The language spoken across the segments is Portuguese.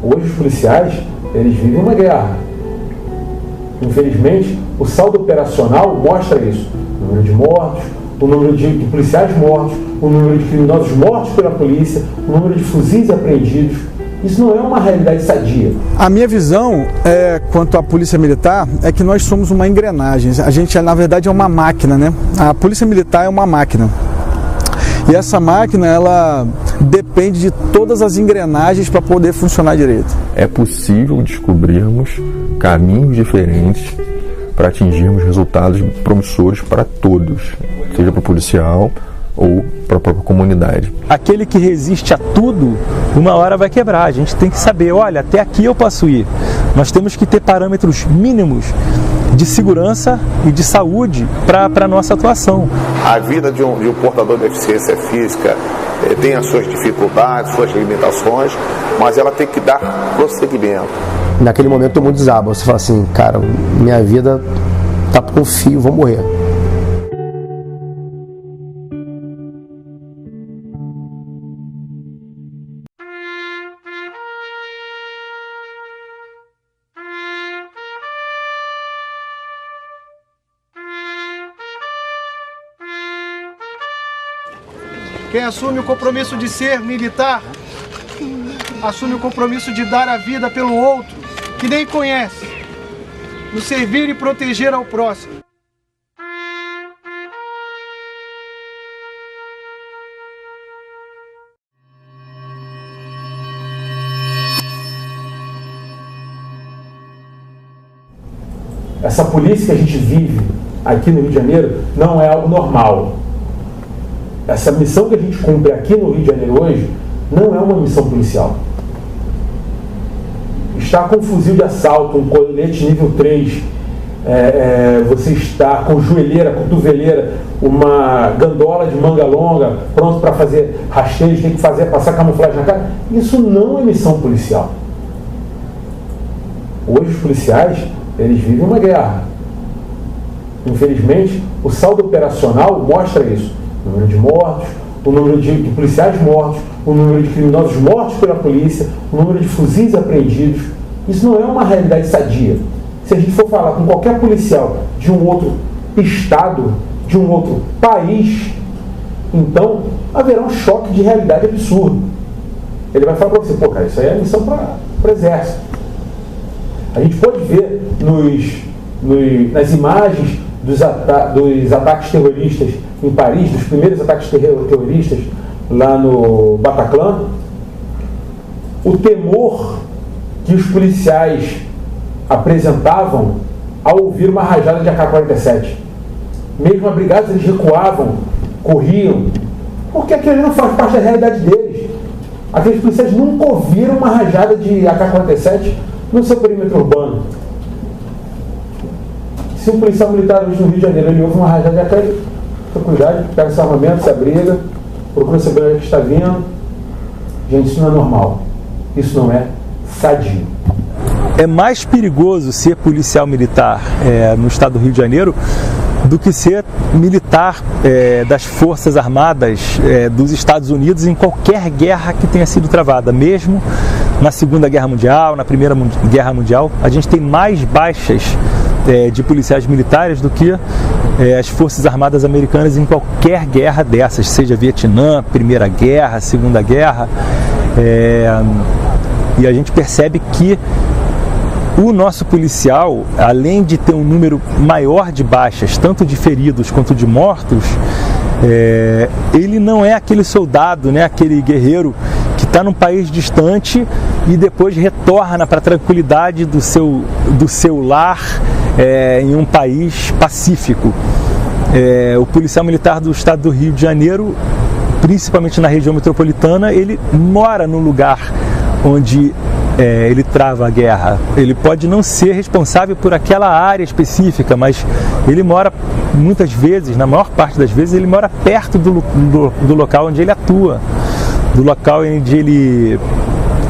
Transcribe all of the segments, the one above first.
Hoje os policiais, eles vivem uma guerra. Infelizmente, o saldo operacional mostra isso. O número de mortos, o número de policiais mortos, o número de criminosos mortos pela polícia, o número de fuzis apreendidos. Isso não é uma realidade sadia. A minha visão quanto à Polícia Militar é que nós somos uma engrenagem. A gente, na verdade, é uma máquina, né? A Polícia Militar é uma máquina. E essa máquina, ela depende de todas as engrenagens para poder funcionar direito. É possível descobrirmos caminhos diferentes para atingirmos resultados promissores para todos, seja para o policial ou para a própria comunidade. Aquele que resiste a tudo, uma hora vai quebrar. A gente tem que saber, olha, até aqui eu posso ir. Nós temos que ter parâmetros mínimos de segurança e de saúde para a nossa atuação. A vida de um portador de deficiência física tem as suas dificuldades, suas limitações, mas ela tem que dar prosseguimento. Naquele momento todo mundo desaba, você fala assim, cara, minha vida tá com fio, vou morrer. Quem assume o compromisso de ser militar, assume o compromisso de dar a vida pelo outro, que nem conhece, no servir e proteger ao próximo. Essa polícia que a gente vive aqui no Rio de Janeiro não é algo normal. Essa missão que a gente cumpre aqui no Rio de Janeiro hoje não é uma missão policial. Estar com um fuzil de assalto, um colete nível 3, você está com joelheira, cotoveleira, uma gandola de manga longa, pronto para fazer rastreio, tem que passar camuflagem na cara, isso não é missão policial. Hoje os policiais, eles vivem uma guerra. Infelizmente, o saldo operacional mostra isso. O número de mortos, o número de policiais mortos, o número de criminosos mortos pela polícia, o número de fuzis apreendidos. Isso não é uma realidade sadia. Se a gente for falar com qualquer policial de um outro estado, de um outro país, então haverá um choque de realidade absurdo. Ele vai falar para você, pô, cara, isso aí é missão para o exército. A gente pode ver nas imagens dos ataques terroristas em Paris, dos primeiros ataques terroristas lá no Bataclan, o temor que os policiais apresentavam ao ouvir uma rajada de AK-47. Mesmo abrigados, eles recuavam, corriam, porque aquilo não faz parte da realidade deles. Aqueles policiais nunca ouviram uma rajada de AK-47 no seu perímetro urbano. Se um policial militar hoje no Rio de Janeiro ele ouve uma rajada de AK, fica cuidado, pega esse armamento, se abriga, procura saber onde é que está vindo. Gente, isso não é normal. Isso não é sadio. É mais perigoso ser policial militar no estado do Rio de Janeiro do que ser militar das Forças Armadas dos Estados Unidos em qualquer guerra que tenha sido travada, mesmo na Segunda Guerra Mundial, na Primeira Guerra Mundial. A gente tem mais baixas de policiais militares do que as Forças Armadas americanas em qualquer guerra dessas, seja Vietnã, Primeira Guerra, Segunda Guerra. E a gente percebe que o nosso policial, além de ter um número maior de baixas, tanto de feridos quanto de mortos, ele não é aquele soldado, né, aquele guerreiro que está num país distante e depois retorna para a tranquilidade do seu lar em um país pacífico. O policial militar do estado do Rio de Janeiro, principalmente na região metropolitana, ele mora no lugar onde ele trava a guerra. Ele pode não ser responsável por aquela área específica, mas ele mora muitas vezes, na maior parte das vezes, ele mora perto do local onde ele atua, do local onde ele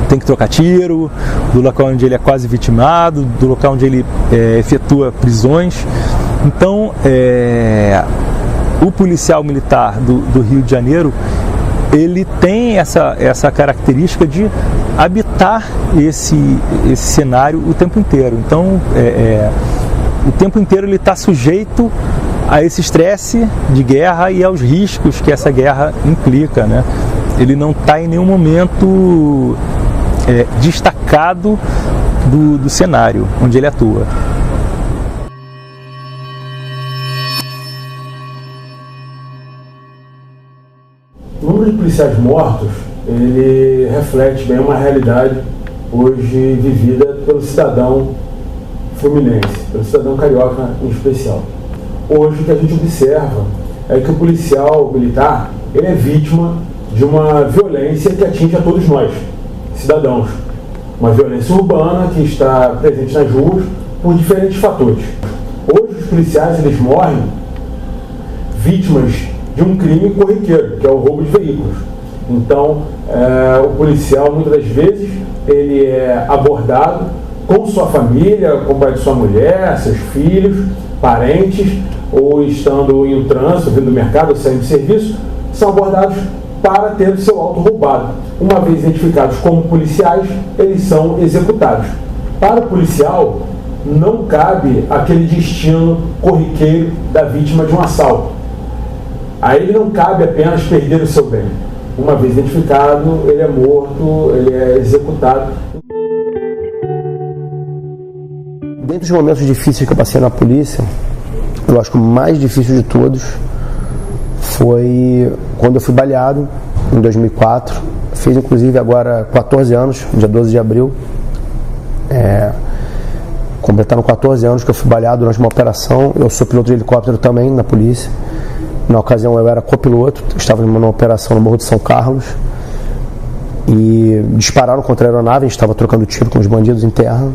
tem que trocar tiro, do local onde ele é quase vitimado, do local onde ele efetua prisões. Então, o policial militar do Rio de Janeiro, ele tem essa característica de habitar esse cenário o tempo inteiro. Então, o tempo inteiro ele está sujeito a esse estresse de guerra e aos riscos que essa guerra implica, né? Ele não está em nenhum momento destacado do cenário onde ele atua. O número de policiais mortos, ele reflete bem uma realidade hoje vivida pelo cidadão fluminense, pelo cidadão carioca em especial. Hoje o que a gente observa é que o policial militar, ele é vítima de uma violência que atinge a todos nós, cidadãos. Uma violência urbana que está presente nas ruas por diferentes fatores. Hoje os policiais, eles morrem vítimas de um crime corriqueiro, que é o roubo de veículos. Então, o policial, muitas das vezes, ele é abordado com sua família, com o pai de sua mulher, seus filhos, parentes, ou estando em um trânsito, vindo do mercado, ou saindo de serviço, são abordados para ter o seu auto roubado. Uma vez identificados como policiais, eles são executados. Para o policial, não cabe aquele destino corriqueiro da vítima de um assalto. A ele não cabe apenas perder o seu bem. Uma vez identificado, ele é morto, ele é executado. Dentre os momentos difíceis que eu passei na polícia, eu acho que o mais difícil de todos foi quando eu fui baleado, em 2004. Fiz inclusive agora 14 anos, dia 12 de abril. Completaram 14 anos que eu fui baleado durante uma operação. Eu sou piloto de helicóptero também na polícia. Na ocasião eu era copiloto, estava numa operação no Morro de São Carlos e dispararam contra a aeronave, a gente estava trocando tiro com os bandidos em terra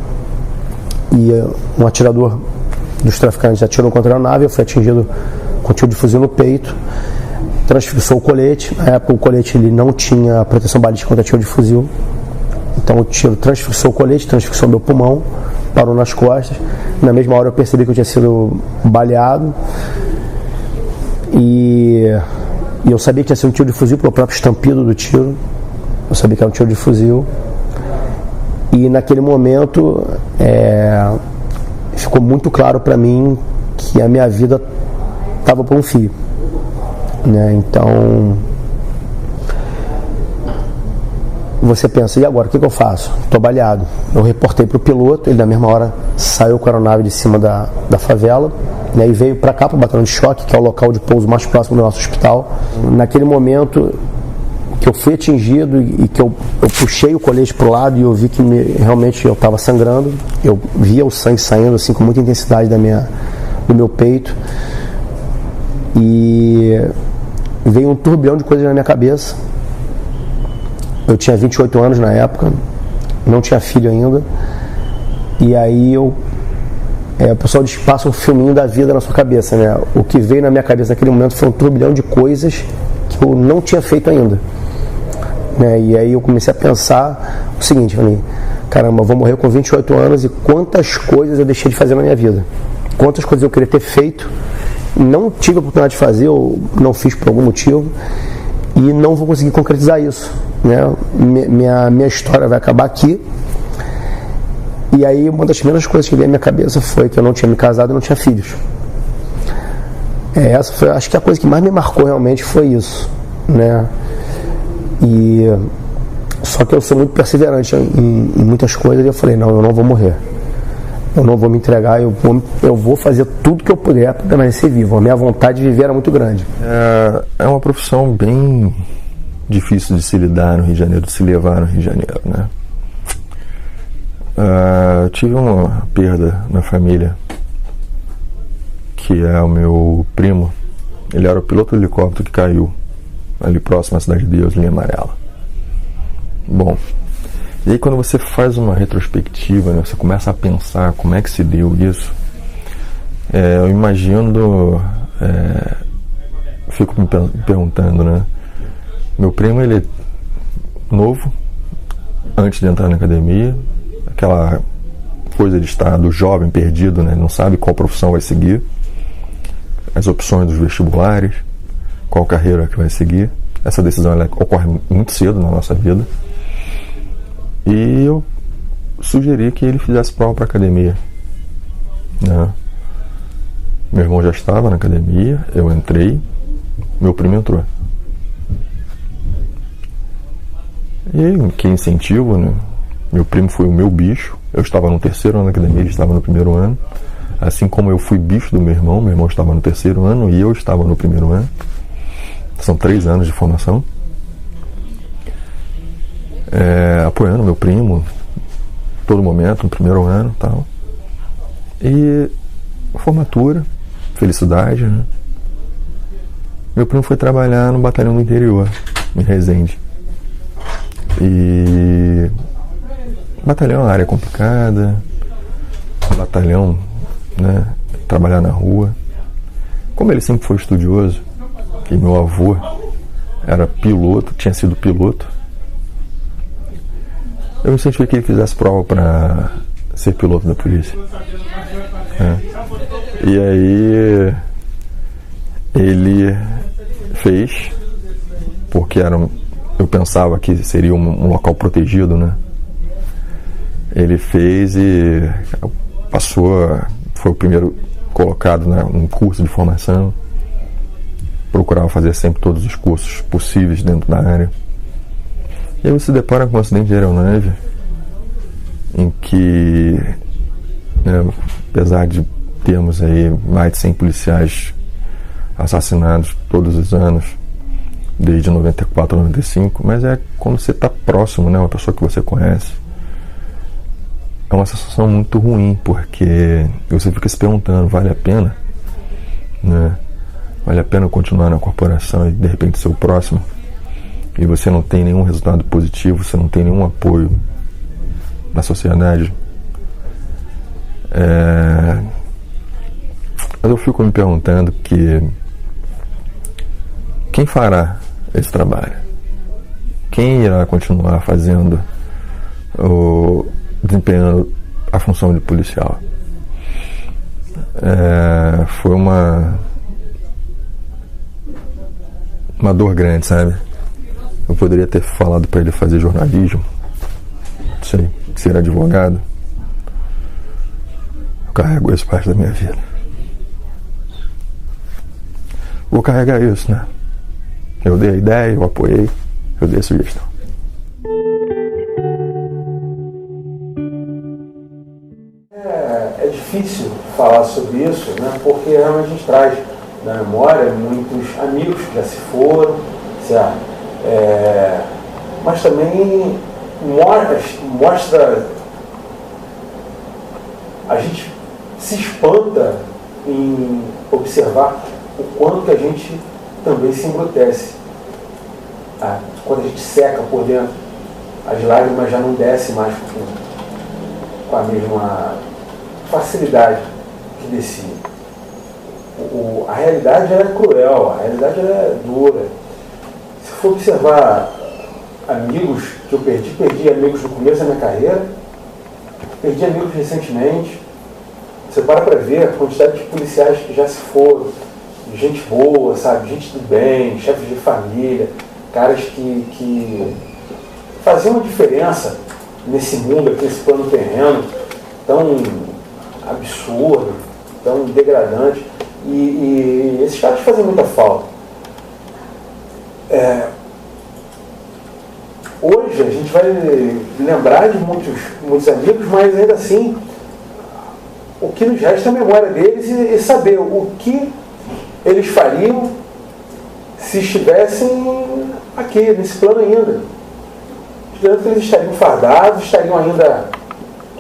e um atirador dos traficantes atirou contra a aeronave, eu fui atingido com tiro de fuzil no peito, transfixou o colete. Na época o colete ele não tinha proteção balística contra tiro de fuzil, então o tiro transfixou o colete, transfixou meu pulmão, parou nas costas. Na mesma hora eu percebi que eu tinha sido baleado. E eu sabia que tinha sido um tiro de fuzil pelo próprio estampido do tiro. Eu sabia que era um tiro de fuzil. E naquele momento ficou muito claro para mim que a minha vida estava por um fio, né? Então você pensa, e agora? O que eu faço? Estou baleado. Eu reportei para o piloto, ele na mesma hora saiu com a aeronave de cima da favela, né, e veio para cá, para o batalhão de choque, que é o local de pouso mais próximo do nosso hospital. Naquele momento que eu fui atingido e que eu puxei o colete para o lado e eu vi que realmente eu estava sangrando, eu via o sangue saindo assim, com muita intensidade do meu peito, e veio um turbilhão de coisas na minha cabeça. Eu tinha 28 anos na época, não tinha filho ainda, e aí o pessoal diz que passa um filminho da vida na sua cabeça, né? O que veio na minha cabeça naquele momento foi um turbilhão de coisas que eu não tinha feito ainda, né? E aí eu comecei a pensar o seguinte, falei, caramba, eu vou morrer com 28 anos e quantas coisas eu deixei de fazer na minha vida, quantas coisas eu queria ter feito, não tive a oportunidade de fazer, ou não fiz por algum motivo, e não vou conseguir concretizar isso, né? Minha história vai acabar aqui. E aí uma das primeiras coisas que veio à minha cabeça foi que eu não tinha me casado e não tinha filhos. Essa foi, acho que a coisa que mais me marcou realmente foi isso, né? E só que eu sou muito perseverante em muitas coisas e eu falei, não, eu não vou morrer, eu não vou me entregar, eu vou fazer tudo que eu puder para permanecer vivo. A minha vontade de viver era muito grande. É uma profissão bem difícil de se lidar no Rio de Janeiro, de se levar no Rio de Janeiro, né? Tive uma perda na família, que é o meu primo. Ele era o piloto do helicóptero que caiu ali próximo à Cidade de Deus, linha amarela. Bom, e aí quando você faz uma retrospectiva, né, você começa a pensar como é que se deu isso, eu imagino, fico me perguntando, né? Meu primo, ele é novo, antes de entrar na academia, aquela coisa de estar do jovem perdido, né? Não sabe qual profissão vai seguir, as opções dos vestibulares, qual carreira que vai seguir. Essa decisão ela ocorre muito cedo na nossa vida. E eu sugeri que ele fizesse prova para academia, né? Meu irmão já estava na academia, eu entrei, meu primo entrou. E aí, que incentivo, né? Meu primo foi o meu bicho. Eu estava no 3º ano da academia, ele estava no 1º ano. Assim como eu fui bicho do meu irmão estava no 3º ano e eu estava no 1º ano. São 3 anos de formação. Apoiando meu primo todo momento, no 1º ano e tal. E formatura, felicidade, né? Meu primo foi trabalhar no batalhão do interior, em Resende. E batalhão é uma área complicada, batalhão, né, trabalhar na rua. Como ele sempre foi estudioso, e meu avô era piloto, tinha sido piloto, eu incentivei que ele fizesse prova para ser piloto da polícia. E aí ele fez, porque eu pensava que seria um local protegido, né? Ele fez e passou, foi o primeiro colocado, né, num curso de formação. Procurava fazer sempre todos os cursos possíveis dentro da área. E aí você se depara com um acidente de aeronave em que, né, apesar de termos aí mais de 100 policiais assassinados todos os anos, desde 94 a 95, mas é quando você está próximo, né, uma pessoa que você conhece, é uma sensação muito ruim, porque você fica se perguntando, vale a pena, né? Vale a pena continuar na corporação e de repente ser o próximo, e você não tem nenhum resultado positivo, você não tem nenhum apoio na sociedade. Mas eu fico me perguntando que quem fará esse trabalho? Quem irá continuar fazendo, desempenhando a função de policial? Foi uma dor grande, sabe? Eu poderia ter falado para ele fazer jornalismo, não sei, ser advogado. Eu carrego isso parte da minha vida. Vou carregar isso, né? Eu dei a ideia, eu apoiei, eu dei a sugestão. É difícil falar sobre isso, né? Porque realmente a gente traz na memória muitos amigos que já se foram, certo? Mas também mostra, a gente se espanta em observar o quanto que a gente também se embrutece. Quando a gente seca por dentro, as lágrimas já não descem mais com a mesma facilidade que descia. A realidade é cruel, a realidade é dura. Se for observar amigos que eu perdi amigos no começo da minha carreira, perdi amigos recentemente. Você para ver a quantidade de policiais que já se foram, gente boa, sabe, gente do bem, chefes de família, caras que faziam uma diferença nesse mundo aqui, nesse plano terreno tão absurdo, tão degradante. E esses caras fazem muita falta. Hoje a gente vai lembrar de muitos amigos, mas ainda assim o que nos resta é a memória deles e saber o que eles fariam se estivessem aqui, nesse plano ainda. Eles estariam fardados, estariam ainda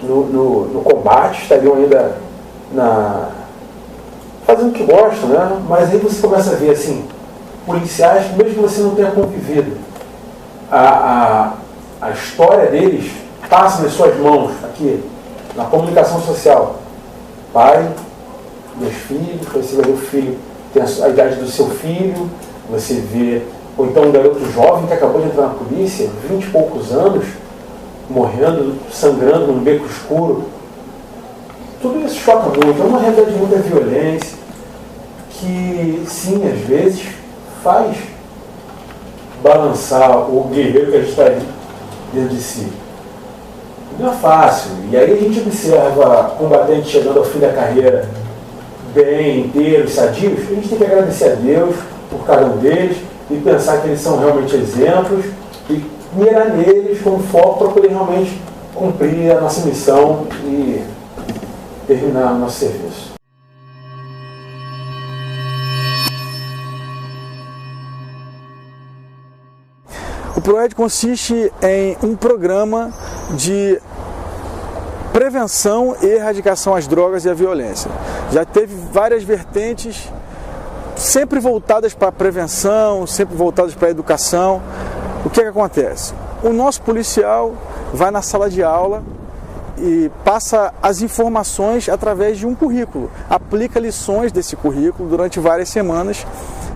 no combate, estariam ainda fazendo o que gostam, né? Mas aí você começa a ver assim, policiais, mesmo que você não tenha convivido, a história deles passa nas suas mãos, aqui, na comunicação social. Pai, meus filhos, você vai ver o filho, tem a idade do seu filho, você vê, ou então um garoto jovem que acabou de entrar na polícia, 20 e poucos anos, morrendo, sangrando num beco escuro. Tudo isso choca muito, é uma realidade de muita violência, que sim, às vezes faz balançar o guerreiro que a gente está dentro de si. Não é fácil. E aí a gente observa combatentes chegando ao fim da carreira bem, inteiros, sadios. A gente tem que agradecer a Deus por cada um deles e pensar que eles são realmente exemplos e mirar neles com foco para poder realmente cumprir a nossa missão e terminar o nosso serviço. O PROERD consiste em um programa de prevenção e erradicação às drogas e à violência. Já teve várias vertentes, sempre voltadas para a prevenção, sempre voltadas para a educação. O que acontece? O nosso policial vai na sala de aula e passa as informações através de um currículo, aplica lições desse currículo durante várias semanas,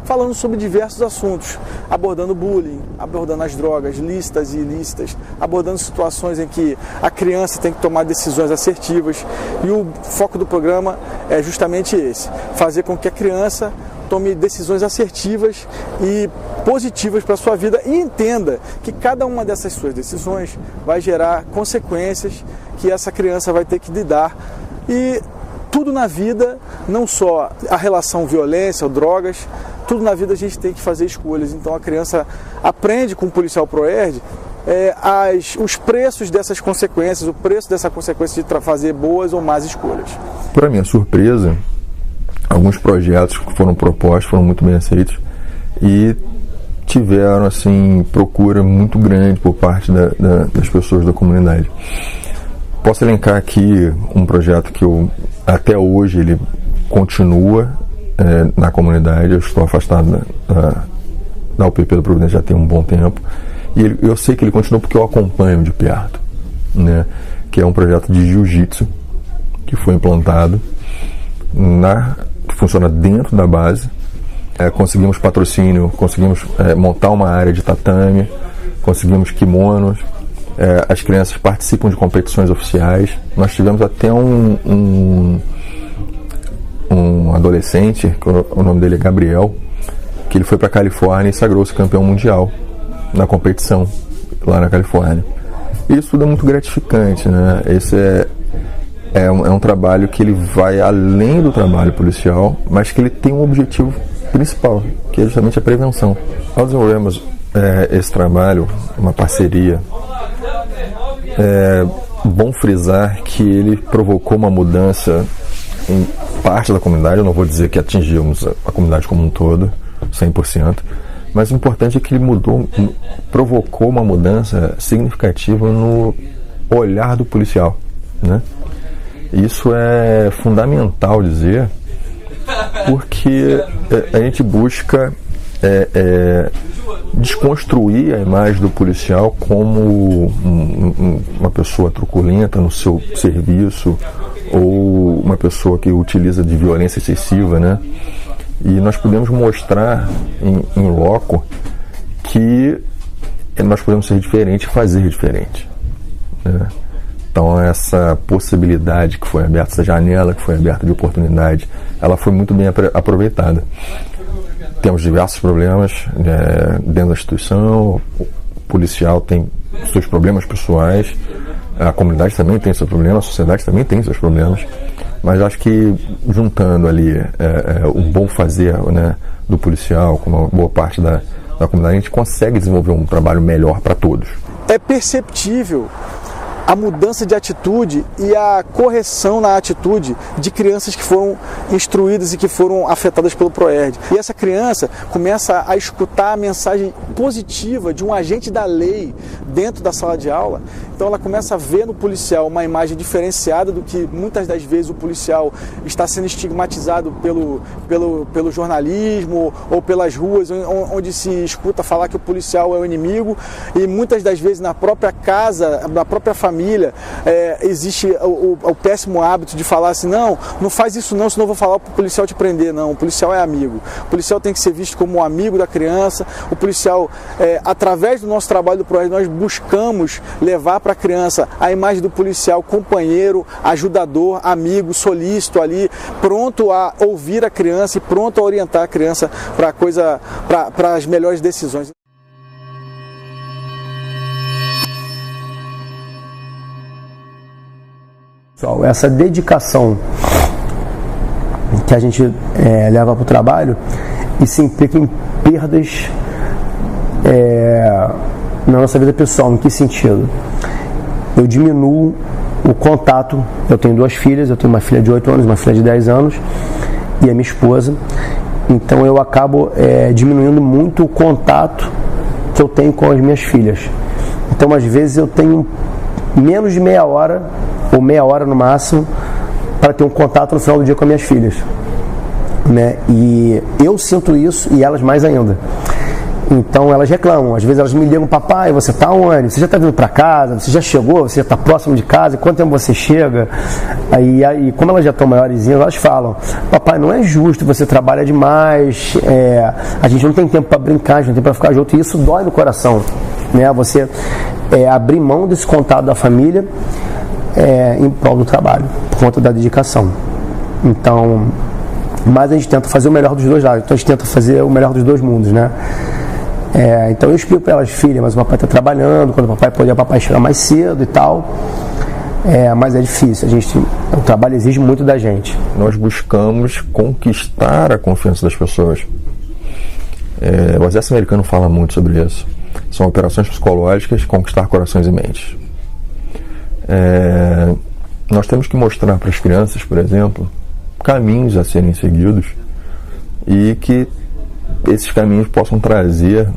falando sobre diversos assuntos, abordando bullying, abordando as drogas lícitas e ilícitas, abordando situações em que a criança tem que tomar decisões assertivas. E o foco do programa é justamente esse, fazer com que a criança tome decisões assertivas e positivas para a sua vida e entenda que cada uma dessas suas decisões vai gerar consequências que essa criança vai ter que lidar. E tudo na vida, não só a relação violência ou drogas, tudo na vida a gente tem que fazer escolhas. Então a criança aprende com o policial PROERD os preços dessas consequências, o preço dessa consequência de fazer boas ou más escolhas. Para minha surpresa, alguns projetos que foram propostos foram muito bem aceitos e tiveram assim procura muito grande por parte das pessoas da comunidade. Posso elencar aqui um projeto que até hoje ele continua na comunidade. Eu estou afastado da UPP da Providência já tem um bom tempo e eu sei que ele continua porque eu acompanho de perto, né? Que é um projeto de jiu-jitsu que foi implantado que funciona dentro da base. Conseguimos patrocínio, conseguimos montar uma área de tatame, conseguimos kimonos, as crianças participam de competições oficiais. Nós tivemos até um adolescente, o nome dele é Gabriel, que ele foi para a Califórnia e sagrou-se campeão mundial na competição lá na Califórnia. E isso tudo é muito gratificante, né? Esse é um trabalho que ele vai além do trabalho policial, mas que ele tem um objetivo principal, que é justamente a prevenção. Ao desenvolvermos esse trabalho, uma parceria, é bom frisar que ele provocou uma mudança em parte da comunidade. Eu não vou dizer que atingimos a comunidade como um todo, 100%, mas o importante é que ele provocou uma mudança significativa no olhar do policial, né? Isso é fundamental dizer, porque a gente busca desconstruir a imagem do policial como uma pessoa truculenta no seu serviço ou uma pessoa que utiliza de violência excessiva, né? E nós podemos mostrar em loco que nós podemos ser diferentes e fazer diferente, né? Então essa possibilidade que foi aberta, essa janela que foi aberta de oportunidade, ela foi muito bem aproveitada. Temos diversos problemas dentro da instituição, o policial tem seus problemas pessoais, a comunidade também tem seus problemas, a sociedade também tem seus problemas, mas acho que juntando ali o bom fazer, né, do policial com uma boa parte da comunidade, a gente consegue desenvolver um trabalho melhor para todos. É perceptível a mudança de atitude e a correção na atitude de crianças que foram instruídas e que foram afetadas pelo PROERD. E essa criança começa a escutar a mensagem positiva de um agente da lei dentro da sala de aula. Então ela começa a ver no policial uma imagem diferenciada do que muitas das vezes o policial está sendo estigmatizado pelo jornalismo ou pelas ruas, onde se escuta falar que o policial é o inimigo, e muitas das vezes na própria casa, na própria família, existe o péssimo hábito de falar assim: não faz isso não, senão eu vou falar para o policial te prender. Não, o policial é amigo. O policial tem que ser visto como um amigo da criança. O policial, através do nosso trabalho do PROERD, nós buscamos levar para a criança a imagem do policial companheiro, ajudador, amigo, solícito ali, pronto a ouvir a criança e pronto a orientar a criança para as melhores decisões. Essa dedicação que a gente leva para o trabalho, isso implica em perdas na nossa vida pessoal. Em que sentido? Eu diminuo o contato. Eu tenho 2 filhas, eu tenho uma filha de 8 anos, uma filha de 10 anos e a minha esposa. Então eu acabo diminuindo muito o contato que eu tenho com as minhas filhas. Então às vezes eu tenho menos de meia hora, ou meia hora no máximo, para ter um contato no final do dia com as minhas filhas, né? E eu sinto isso e elas mais ainda. Então elas reclamam, às vezes elas me ligam: papai, você está onde? Você já está vindo para casa? Você já chegou? Você já está próximo de casa? Quanto tempo você chega? Aí como elas já estão maiorzinhas, elas falam: papai, não é justo, você trabalha demais, a gente não tem tempo para brincar, a gente não tem tempo para ficar junto, e isso dói no coração, né? Você abrir mão desse contato da família em prol do trabalho, por conta da dedicação. Então, mas a gente tenta fazer o melhor dos dois lados, então a gente tenta fazer o melhor dos 2 mundos, né? Então eu explico para elas: filha, mas o papai está trabalhando, quando o papai poder, o papai chega mais cedo e tal. Mas é difícil, o trabalho exige muito da gente. Nós buscamos conquistar a confiança das pessoas. O exército americano fala muito sobre isso. São operações psicológicas, conquistar corações e mentes. Nós temos que mostrar para as crianças, por exemplo, caminhos a serem seguidos e que esses caminhos possam trazer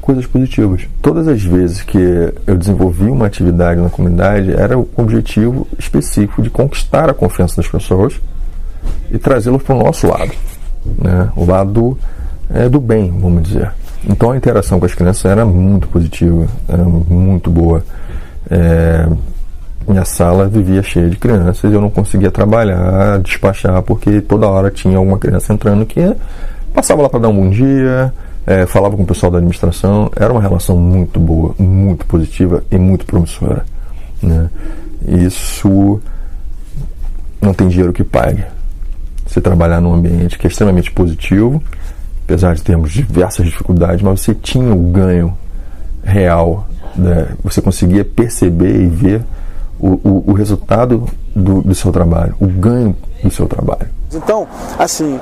coisas positivas. Todas as vezes que eu desenvolvi uma atividade na comunidade, era o objetivo específico de conquistar a confiança das pessoas e trazê-los para o nosso lado, né? O lado do bem, vamos dizer. Então a interação com as crianças era muito positiva, era muito boa. Minha sala vivia cheia de crianças e eu não conseguia trabalhar, despachar, porque toda hora tinha alguma criança entrando que passava lá para dar um bom dia, falava com o pessoal da administração. Era uma relação muito boa, muito positiva e muito promissora, né? Isso não tem dinheiro que pague. Você trabalhar num ambiente que é extremamente positivo, apesar de termos diversas dificuldades, mas você tinha o ganho real, né? Você conseguia perceber e ver o resultado do seu trabalho, o ganho do seu trabalho. Então, assim,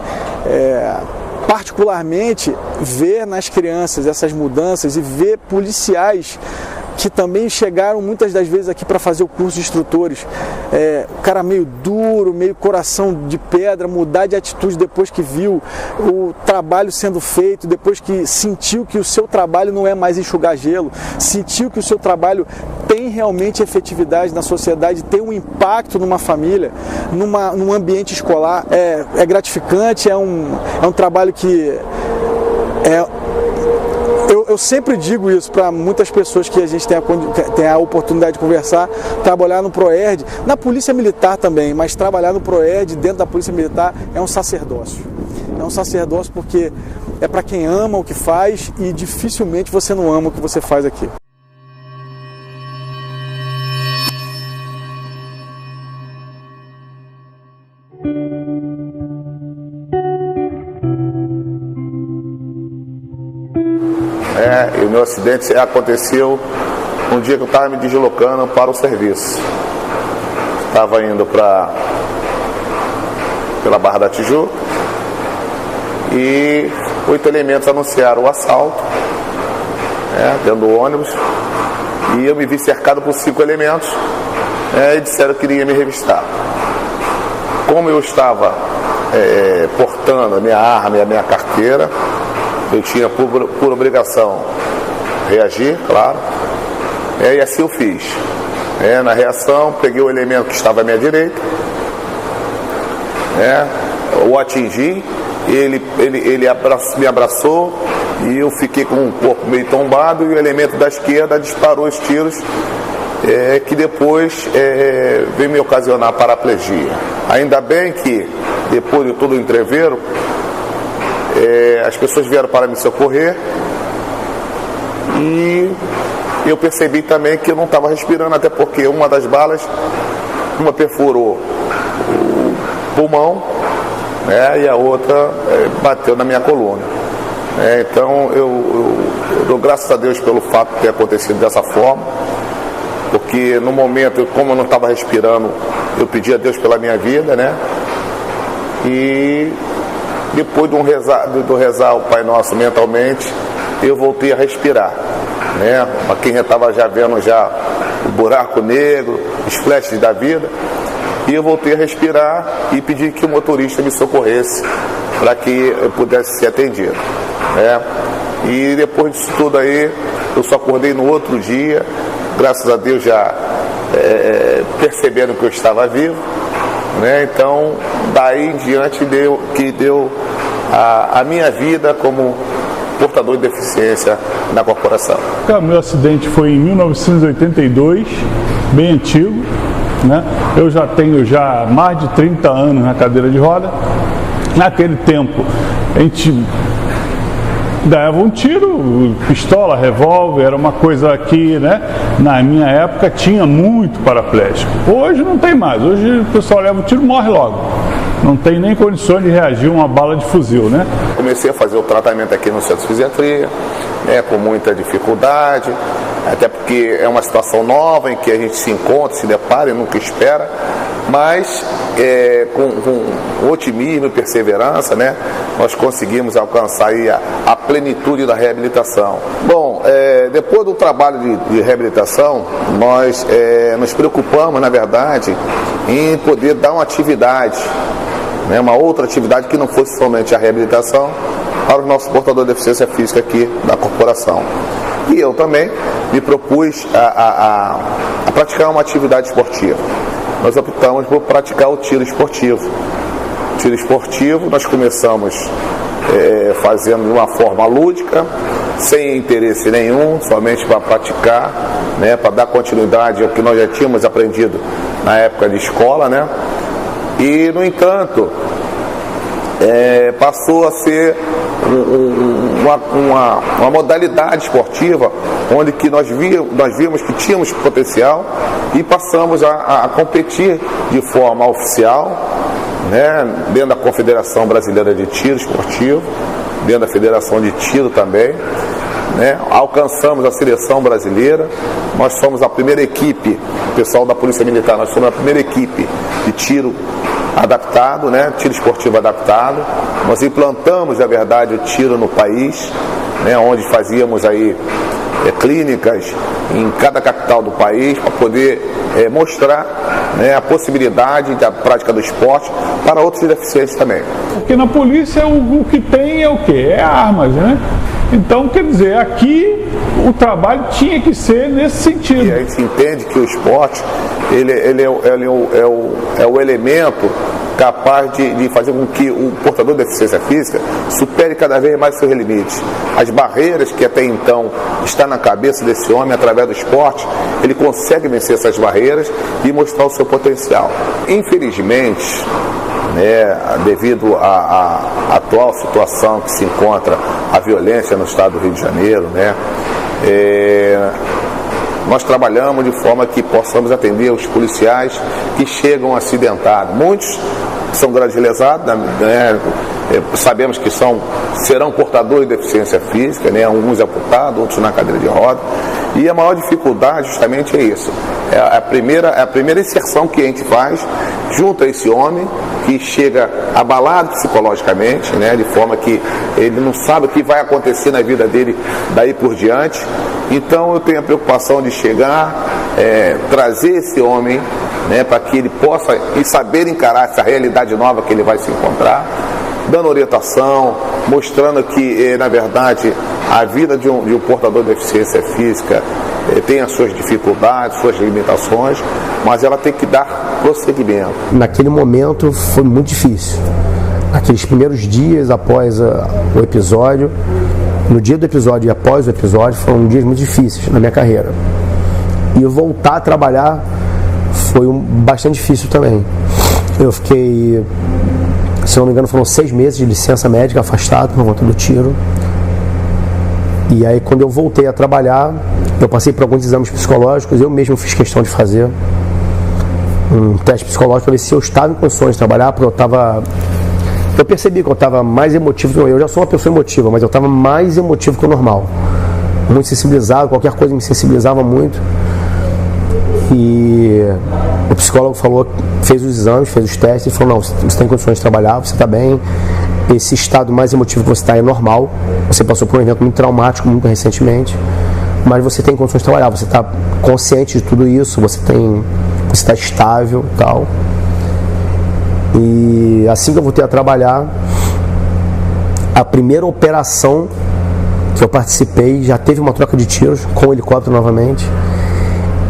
particularmente, ver nas crianças essas mudanças e ver policiais que também chegaram muitas das vezes aqui para fazer o curso de instrutores, o cara meio duro, meio coração de pedra, mudar de atitude depois que viu o trabalho sendo feito, depois que sentiu que o seu trabalho não é mais enxugar gelo, sentiu que o seu trabalho tem realmente efetividade na sociedade, tem um impacto numa família, num ambiente escolar. É gratificante, é um trabalho que eu sempre digo isso para muitas pessoas que a gente tem a oportunidade de conversar: trabalhar no PROERD, na Polícia Militar também, mas trabalhar no PROERD dentro da Polícia Militar é um sacerdócio. É um sacerdócio porque é para quem ama o que faz, e dificilmente você não ama o que você faz aqui. E o meu acidente aconteceu um dia que eu estava me deslocando para o serviço. Estava indo pela Barra da Tijuca e 8 elementos anunciaram o assalto dentro do ônibus, e eu me vi cercado por 5 elementos e disseram que iriam me revistar. Como eu estava portando a minha arma e a minha carteira, eu tinha por obrigação reagir, claro, e assim eu fiz. Na reação, peguei o elemento que estava à minha direita, o atingi, ele me abraçou e eu fiquei com o corpo meio tombado, e o elemento da esquerda disparou os tiros que depois veio me ocasionar paraplegia. Ainda bem que, depois de todo o entreveiro, as pessoas vieram para me socorrer, e eu percebi também que eu não estava respirando, até porque uma das balas, uma perfurou o pulmão, e a outra bateu na minha coluna. Então eu dou graças a Deus pelo fato de ter acontecido dessa forma, porque no momento, como eu não estava respirando eu pedi a Deus pela minha vida, né? E depois do rezar o Pai Nosso mentalmente, eu voltei a respirar, né? Para quem já estava já vendo já o buraco negro, os flashes da vida, e eu voltei a respirar e pedi que o motorista me socorresse para que eu pudesse ser atendido, né? E depois disso tudo aí, eu só acordei no outro dia, graças a Deus já percebendo que eu estava vivo, né? Então, daí em diante deu a minha vida como portador de deficiência na corporação. O meu acidente foi em 1982, bem antigo, né? Eu já tenho mais de 30 anos na cadeira de roda. Naquele tempo, a gente dava um tiro, pistola, revólver, era uma coisa que, né, na minha época tinha muito paraplégico. Hoje não tem mais, hoje o pessoal leva um tiro e morre logo. Não tem nem condições de reagir a uma bala de fuzil, né? Comecei a fazer o tratamento aqui no Centro de Fisiatria, né, com muita dificuldade, até porque é uma situação nova em que a gente se encontra, se depara e nunca espera, mas com otimismo e perseverança, né, nós conseguimos alcançar aí a plenitude da reabilitação. Bom, depois do trabalho de reabilitação, nós nos preocupamos, na verdade, em poder dar uma atividade, né, uma outra atividade que não fosse somente a reabilitação para o nosso portador de deficiência física aqui da corporação. E eu também me propus a praticar uma atividade esportiva. Nós optamos por praticar o tiro esportivo. O tiro esportivo nós começamos fazendo de uma forma lúdica, sem interesse nenhum, somente para praticar, né, para dar continuidade ao que nós já tínhamos aprendido na época de escola, né? E, no entanto, passou a ser uma modalidade esportiva onde que nós vimos que tínhamos potencial e passamos a competir de forma oficial, né, dentro da Confederação Brasileira de Tiro Esportivo, dentro da Federação de Tiro também, né? Alcançamos a seleção brasileira. Nós somos a primeira equipe, o pessoal da Polícia Militar, nós somos a primeira equipe de tiro adaptado, né? Tiro esportivo adaptado. Nós implantamos, na verdade, o tiro no país, né? Onde fazíamos aí clínicas em cada capital do país para poder mostrar, né, a possibilidade da prática do esporte para outros deficientes também. Porque na polícia o que tem é o quê? É armas, né? Então, quer dizer, aqui o trabalho tinha que ser nesse sentido. E a gente entende que o esporte ele é o elemento capaz de fazer com que o portador de deficiência física supere cada vez mais seus limites. As barreiras que até então estão na cabeça desse homem, através do esporte, ele consegue vencer essas barreiras e mostrar o seu potencial. Infelizmente, né, devido à atual situação que se encontra a violência no estado do Rio de Janeiro, né, nós trabalhamos de forma que possamos atender os policiais que chegam acidentados. Muitos são grandes lesados, né? Sabemos que serão portadores de deficiência física, né? Alguns amputados, outros na cadeira de roda. E a maior dificuldade justamente é isso. É a primeira inserção que a gente faz junto a esse homem que chega abalado psicologicamente, né, de forma que ele não sabe o que vai acontecer na vida dele daí por diante. Então eu tenho a preocupação de chegar, trazer esse homem, né, para que ele possa saber encarar essa realidade nova que ele vai se encontrar, dando orientação, mostrando que, na verdade, a vida de um portador de deficiência física tem as suas dificuldades, suas limitações, mas ela tem que dar prosseguimento. Naquele momento foi muito difícil. Aqueles primeiros dias após o episódio, no dia do episódio e após o episódio, foram dias muito difíceis na minha carreira. E eu voltar a trabalhar foi bastante difícil também. Eu fiquei, se não me engano, foram 6 meses de licença médica afastado por conta do tiro. E aí, quando eu voltei a trabalhar, eu passei por alguns exames psicológicos. Eu mesmo fiz questão de fazer um teste psicológico para ver se eu estava em condições de trabalhar, porque eu percebi que eu estava mais emotivo. Eu já sou uma pessoa emotiva, mas eu estava mais emotivo que o normal, muito sensibilizado, qualquer coisa me sensibilizava muito. E o psicólogo falou, fez os exames, fez os testes e falou, não, você tem condições de trabalhar, você está bem, esse estado mais emotivo que você está é normal, você passou por um evento muito traumático muito recentemente, mas você tem condições de trabalhar, você está consciente de tudo isso, você está estável e tal. E assim que eu voltei a trabalhar, a primeira operação que eu participei já teve uma troca de tiros com o helicóptero novamente.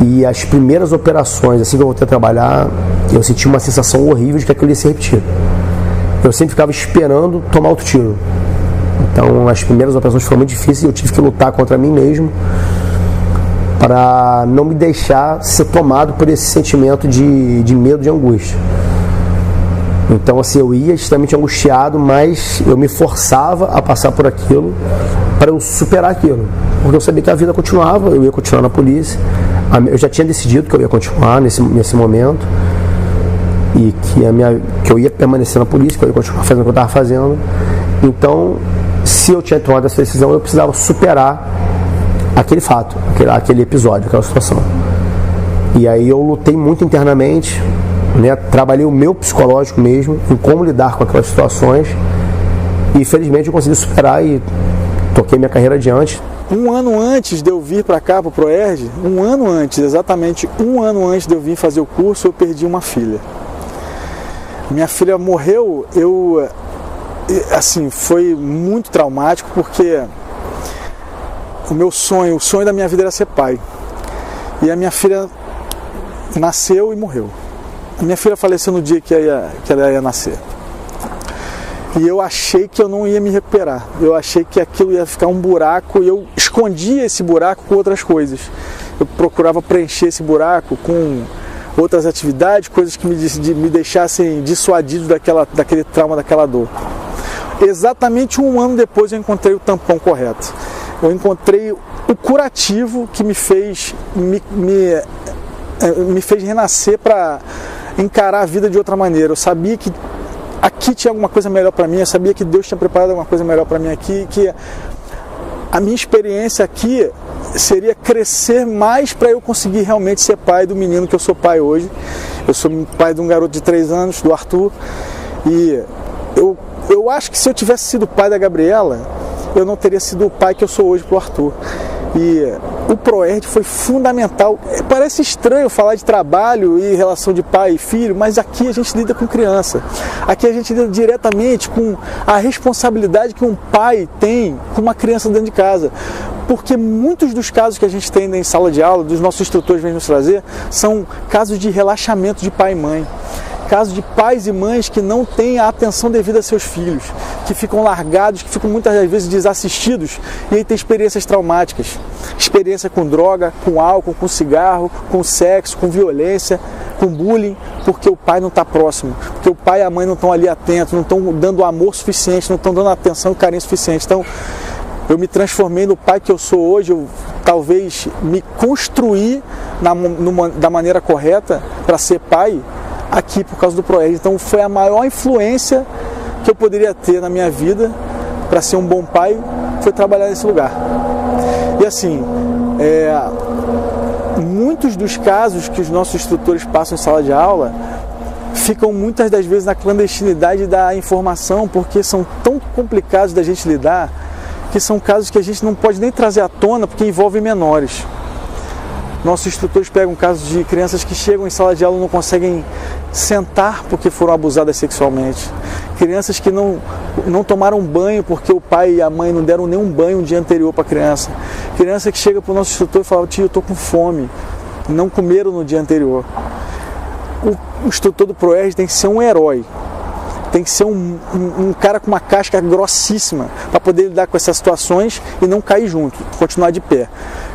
E as primeiras operações, assim que eu voltei a trabalhar, eu senti uma sensação horrível de que aquilo ia se repetir. Eu sempre ficava esperando tomar outro tiro. Então as primeiras operações foram muito difíceis e eu tive que lutar contra mim mesmo para não me deixar ser tomado por esse sentimento de medo, de angústia. Então assim, eu ia extremamente angustiado, mas eu me forçava a passar por aquilo para eu superar aquilo. Porque eu sabia que a vida continuava, eu ia continuar na polícia. Eu já tinha decidido que eu ia continuar nesse momento e que eu ia permanecer na polícia, que eu ia continuar fazendo o que eu estava fazendo. Então, se eu tinha tomado essa decisão, eu precisava superar aquele fato, aquele episódio, aquela situação. E aí eu lutei muito internamente, né? Trabalhei o meu psicológico mesmo, em como lidar com aquelas situações, e felizmente eu consegui superar e toquei minha carreira adiante. Um ano antes de eu vir para cá, para o Proerj, exatamente um ano antes de eu vir fazer o curso, eu perdi uma filha. Minha filha morreu, assim, foi muito traumático, porque o sonho da minha vida era ser pai. E a minha filha nasceu e morreu. A minha filha faleceu no dia que ela ia nascer. E eu achei que eu não ia me recuperar. Eu achei que aquilo ia ficar um buraco e eu escondia esse buraco com outras coisas. Eu procurava preencher esse buraco com outras atividades, coisas que me deixassem dissuadido daquele trauma, daquela dor. Exatamente um ano depois eu encontrei o tampão correto. Eu encontrei o curativo que me fez renascer para encarar a vida de outra maneira. Eu sabia que aqui tinha alguma coisa melhor para mim, eu sabia que Deus tinha preparado alguma coisa melhor para mim aqui, que a minha experiência aqui seria crescer mais para eu conseguir realmente ser pai do menino que eu sou pai hoje. Eu sou pai de um garoto de 3 anos, do Arthur, e eu acho que se eu tivesse sido pai da Gabriela, eu não teria sido o pai que eu sou hoje pro Arthur. E o Proerj foi fundamental. Parece estranho falar de trabalho e relação de pai e filho, mas aqui a gente lida com criança. Aqui a gente lida diretamente com a responsabilidade que um pai tem com uma criança dentro de casa. Porque muitos dos casos que a gente tem em sala de aula, dos nossos instrutores vêm nos trazer, são casos de relaxamento de pai e mãe. Casos de pais e mães que não têm a atenção devida a seus filhos, que ficam largados, que ficam muitas das vezes desassistidos e aí tem experiências traumáticas. Experiência com droga, com álcool, com cigarro, com sexo, com violência, com bullying, porque o pai não está próximo, porque o pai e a mãe não estão ali atentos, não estão dando amor suficiente, não estão dando atenção e carinho suficiente. Então, eu me transformei no pai que eu sou hoje, eu talvez me construí da maneira correta para ser pai, aqui por causa do Proerj. Então foi a maior influência que eu poderia ter na minha vida para ser um bom pai, foi trabalhar nesse lugar. E assim, muitos dos casos que os nossos instrutores passam em sala de aula ficam muitas das vezes na clandestinidade da informação, porque são tão complicados da gente lidar, que são casos que a gente não pode nem trazer à tona, porque envolvem menores. Nossos instrutores pegam casos de crianças que chegam em sala de aula e não conseguem sentar porque foram abusadas sexualmente. Crianças que não tomaram banho porque o pai e a mãe não deram nenhum banho um dia anterior para a criança. Criança que chega para o nosso instrutor e fala: tio, eu estou com fome. Não comeram no dia anterior. O instrutor do Proerj tem que ser um herói. Tem que ser um cara com uma casca grossíssima para poder lidar com essas situações e não cair junto, continuar de pé,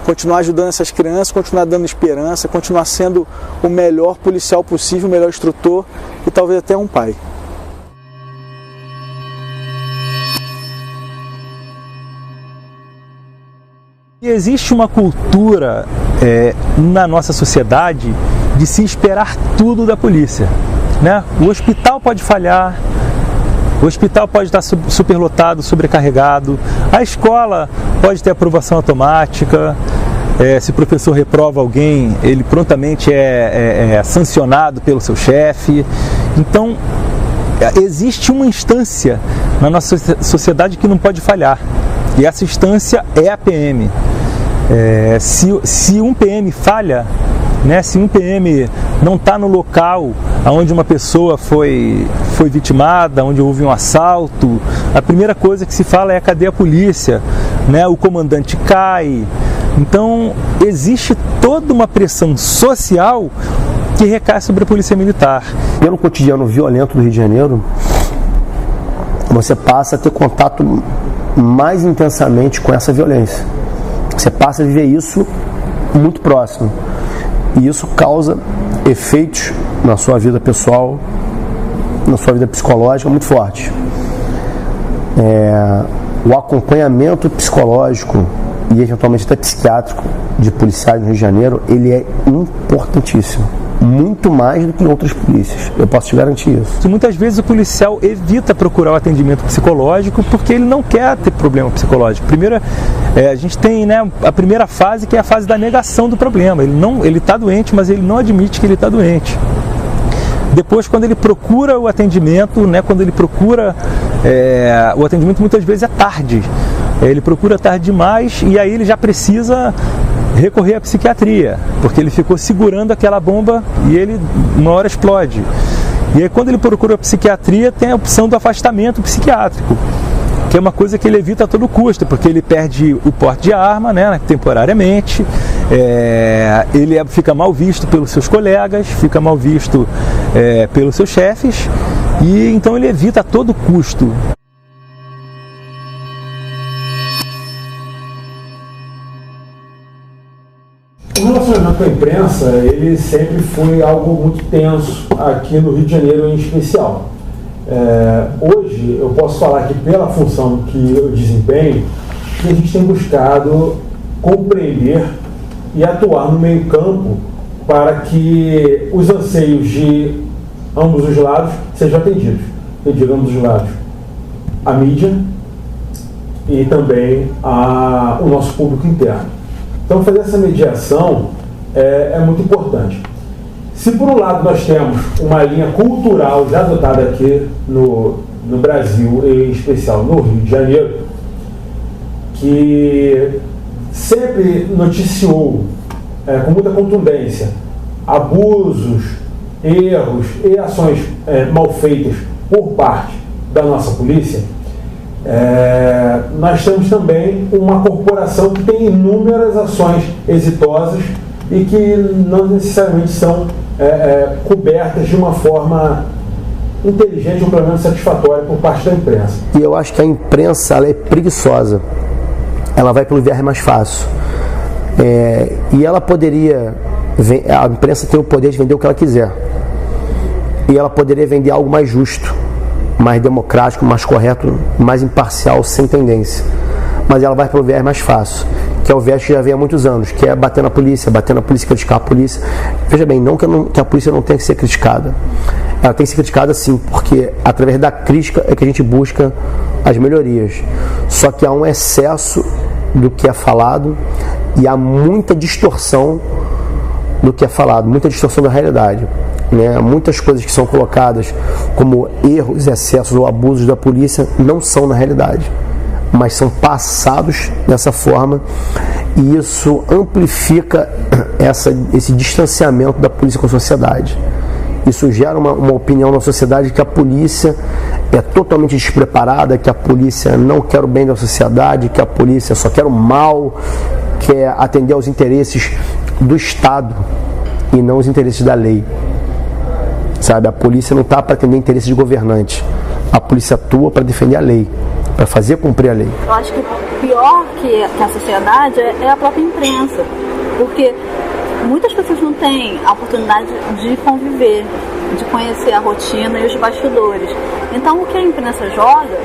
continuar ajudando essas crianças, continuar dando esperança, continuar sendo o melhor policial possível, o melhor instrutor e talvez até um pai. E existe uma cultura na nossa sociedade de se esperar tudo da polícia. Né? O hospital pode falhar, o hospital pode estar superlotado, sobrecarregado, a escola pode ter aprovação automática, Se o professor reprova alguém, ele prontamente é sancionado pelo seu chefe. Então, existe uma instância na nossa sociedade que não pode falhar. E essa instância é a PM. Se um PM falha, né, se um PM não está no local onde uma pessoa foi vitimada, onde houve um assalto, a primeira coisa que se fala é cadê a polícia? Né, o comandante cai. Então, existe toda uma pressão social que recai sobre a Polícia Militar. Pelo cotidiano violento do Rio de Janeiro, você passa a ter contato mais intensamente com essa violência. Você passa a viver isso muito próximo. E isso causa efeitos na sua vida pessoal, na sua vida psicológica muito fortes. O acompanhamento psicológico e eventualmente até psiquiátrico de policiais no Rio de Janeiro, ele é importantíssimo. Muito mais do que em outras polícias. Eu posso te garantir isso. Muitas vezes o policial evita procurar o atendimento psicológico porque ele não quer ter problema psicológico. Primeiro, a gente tem, né, a primeira fase, que é a fase da negação do problema. Ele está doente, mas ele não admite que ele está doente. Depois, quando ele procura o atendimento, né, o atendimento muitas vezes é tarde. Ele procura tarde demais e aí ele já precisa recorrer à psiquiatria, porque ele ficou segurando aquela bomba e ele uma hora explode. E aí quando ele procura a psiquiatria, tem a opção do afastamento psiquiátrico, que é uma coisa que ele evita a todo custo, porque ele perde o porte de arma, né, temporariamente, ele fica mal visto pelos seus colegas, fica mal visto pelos seus chefes, e então ele evita a todo custo. O relacionamento com a imprensa, ele sempre foi algo muito tenso aqui no Rio de Janeiro em especial. Hoje, eu posso falar que pela função que eu desempenho, que a gente tem buscado compreender e atuar no meio campo para que os anseios de ambos os lados sejam atendidos. Eu digo ambos os lados, a mídia e também o nosso público interno. Então, fazer essa mediação é muito importante. Se, por um lado, nós temos uma linha cultural já adotada aqui no Brasil, em especial no Rio de Janeiro, que sempre noticiou com muita contundência abusos, erros e ações mal feitas por parte da nossa polícia, nós temos também uma corporação que tem inúmeras ações exitosas e que não necessariamente são cobertas de uma forma inteligente ou pelo menos satisfatória por parte da imprensa. E eu acho que a imprensa ela é preguiçosa, ela vai pelo viés mais fácil, e ela poderia, a imprensa tem o poder de vender o que ela quiser, e ela poderia vender algo mais justo, mais democrático, mais correto, mais imparcial, sem tendência. Mas ela vai pelo viés mais fácil, que é o viés que já vem há muitos anos, que é bater na polícia, criticar a polícia. Veja bem, não que a polícia não tenha que ser criticada. Ela tem que ser criticada sim, porque através da crítica é que a gente busca as melhorias. Só que há um excesso do que é falado e há muita distorção do que é falado, muita distorção da realidade. Muitas coisas que são colocadas como erros, excessos ou abusos da polícia não são na realidade, mas são passados dessa forma, e isso amplifica esse distanciamento da polícia com a sociedade. Isso gera uma opinião na sociedade que a polícia é totalmente despreparada, que a polícia não quer o bem da sociedade, que a polícia só quer o mal, quer atender aos interesses do Estado e não os interesses da lei. Sabe, a polícia não está para atender interesses de governante. A polícia atua para defender a lei, para fazer cumprir a lei. Eu acho que pior que a sociedade é a própria imprensa, porque muitas pessoas não têm a oportunidade de conviver, de conhecer a rotina e os bastidores. Então, o que a imprensa joga,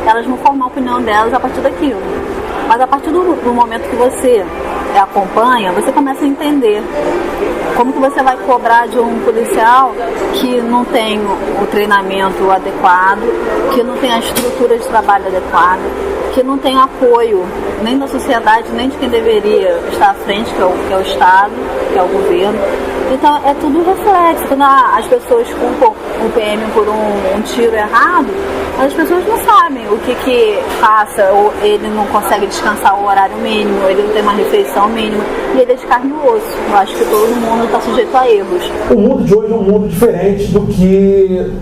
elas vão formar a opinião delas a partir daquilo. Mas a partir do momento que você acompanha, você começa a entender como que você vai cobrar de um policial que não tem o treinamento adequado, que não tem a estrutura de trabalho adequada, que não tem apoio nem da sociedade, nem de quem deveria estar à frente, que é o Estado, que é o governo. Então é tudo reflexo. Quando as pessoas culpam o PM por um tiro errado, as pessoas não sabem o que passa, ou ele não consegue descansar o horário mínimo, ele não tem uma refeição mínima, e ele é de carne e osso. Eu acho que todo mundo está sujeito a erros. O mundo de hoje é um mundo diferente do que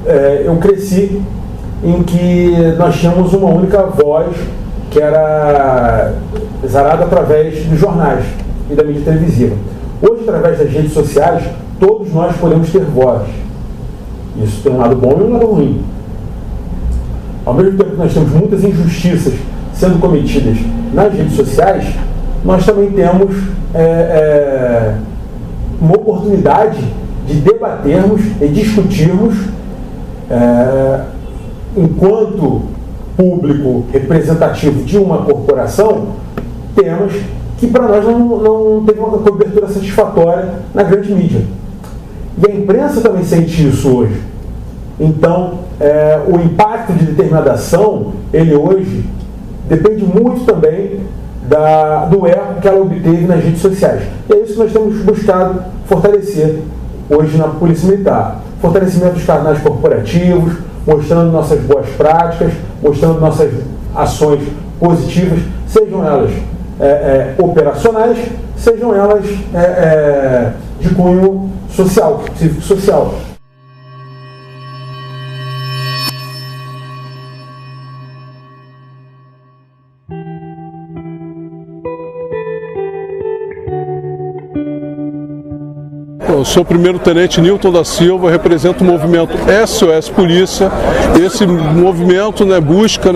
eu cresci, em que nós tínhamos uma única voz que era exarada através dos jornais e da mídia televisiva. Hoje, através das redes sociais, todos nós podemos ter voz. Isso tem um lado bom e um lado ruim. Ao mesmo tempo que nós temos muitas injustiças sendo cometidas nas redes sociais, nós também temos uma oportunidade de debatermos e discutirmos, enquanto público representativo de uma corporação, temas que para nós não teve uma cobertura satisfatória na grande mídia. E a imprensa também sente isso hoje. Então, o impacto de determinada ação, ele hoje depende muito também do eco que ela obteve nas redes sociais. E é isso que nós temos buscado fortalecer hoje na Polícia Militar. Fortalecimento dos canais corporativos, mostrando nossas boas práticas, mostrando nossas ações positivas, sejam elas operacionais, sejam elas de cunho social, cívico-social. Eu sou o primeiro-tenente Nilton da Silva, represento o movimento SOS Polícia. Esse movimento busca,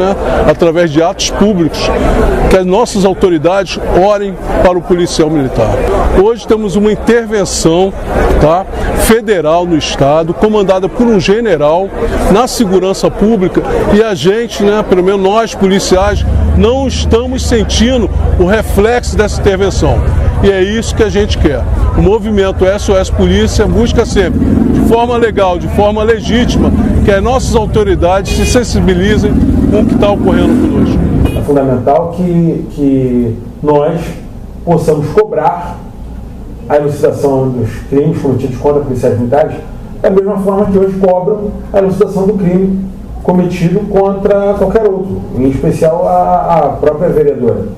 através de atos públicos, que as nossas autoridades orem para o policial militar. Hoje temos uma intervenção federal no Estado, comandada por um general na segurança pública, e a gente, pelo menos nós policiais, não estamos sentindo o reflexo dessa intervenção. E é isso que a gente quer. O movimento SOS Polícia busca sempre, de forma legal, de forma legítima, que as nossas autoridades se sensibilizem com o que está ocorrendo conosco. É fundamental que nós possamos cobrar a elucidação dos crimes cometidos contra policiais militares da mesma forma que hoje cobram a elucidação do crime cometido contra qualquer outro, em especial a própria vereadora.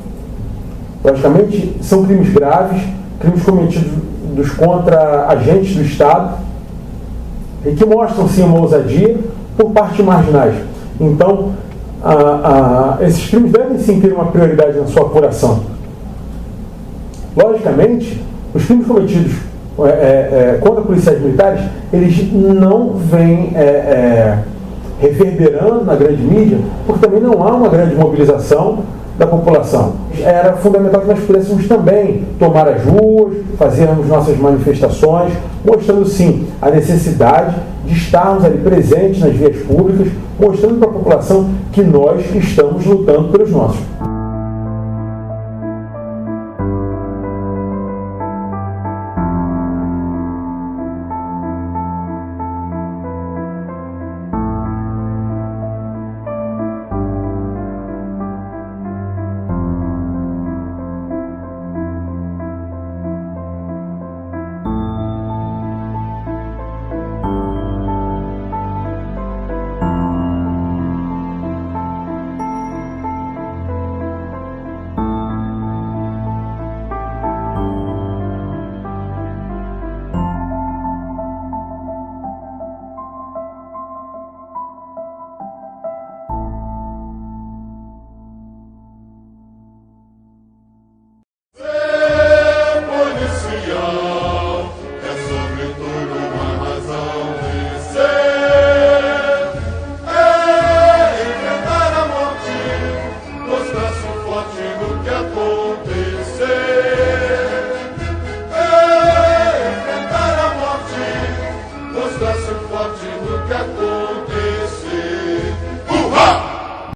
Logicamente, são crimes graves, crimes cometidos contra agentes do Estado, e que mostram, sim, uma ousadia por partes marginais. Então, esses crimes devem, sim, ter uma prioridade na sua apuração. Logicamente, os crimes cometidos contra policiais militares, eles não vêm reverberando na grande mídia, porque também não há uma grande mobilização da população. Era fundamental que nós pudéssemos também tomar as ruas, fazermos nossas manifestações, mostrando sim a necessidade de estarmos ali presentes nas vias públicas, mostrando para a população que nós estamos lutando pelos nossos.